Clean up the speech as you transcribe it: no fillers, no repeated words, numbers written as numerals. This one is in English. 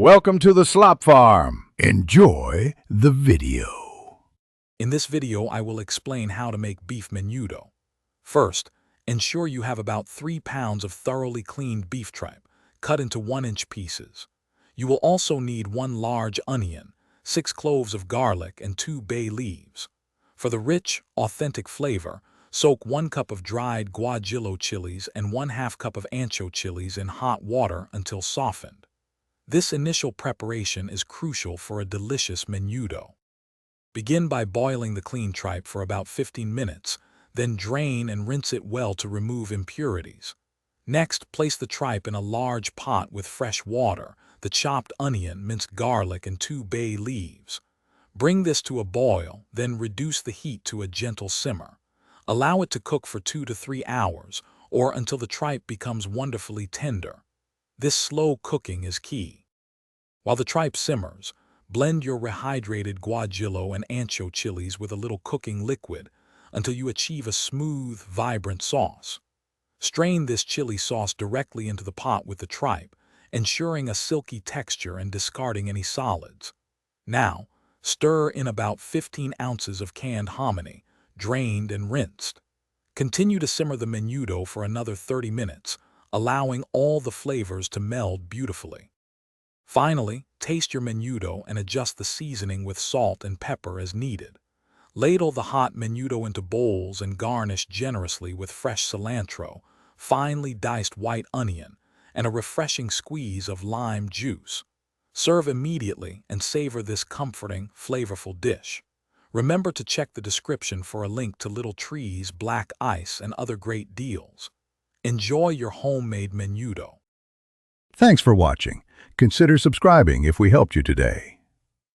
Welcome to the Slop Farm. Enjoy the video. In this video, I will explain how to make beef menudo. First, ensure you have about 3 pounds of thoroughly cleaned beef tripe, cut into 1-inch pieces. You will also need 1 large onion, 6 cloves of garlic, and 2 bay leaves. For the rich, authentic flavor, soak 1 cup of dried guajillo chilies and 1/2 cup of ancho chilies in hot water until softened. This initial preparation is crucial for a delicious menudo. Begin by boiling the clean tripe for about 15 minutes, then drain and rinse it well to remove impurities. Next, place the tripe in a large pot with fresh water, the chopped onion, minced garlic, and 2 bay leaves. Bring this to a boil, then reduce the heat to a gentle simmer. Allow it to cook for 2 to 3 hours, or until the tripe becomes wonderfully tender. This slow cooking is key. While the tripe simmers, blend your rehydrated guajillo and ancho chilies with a little cooking liquid until you achieve a smooth, vibrant sauce. Strain this chili sauce directly into the pot with the tripe, ensuring a silky texture and discarding any solids. Now, stir in about 15 ounces of canned hominy, drained and rinsed. Continue to simmer the menudo for another 30 minutes, allowing all the flavors to meld beautifully. Finally, taste your menudo and adjust the seasoning with salt and pepper as needed. Ladle the hot menudo into bowls and garnish generously with fresh cilantro, finely diced white onion, and a refreshing squeeze of lime juice. Serve immediately and savor this comforting, flavorful dish. Remember to check the description for a link to Little Tree's black ice and other great deals. Enjoy your homemade menudo. Thanks for watching. Consider subscribing if we helped you today.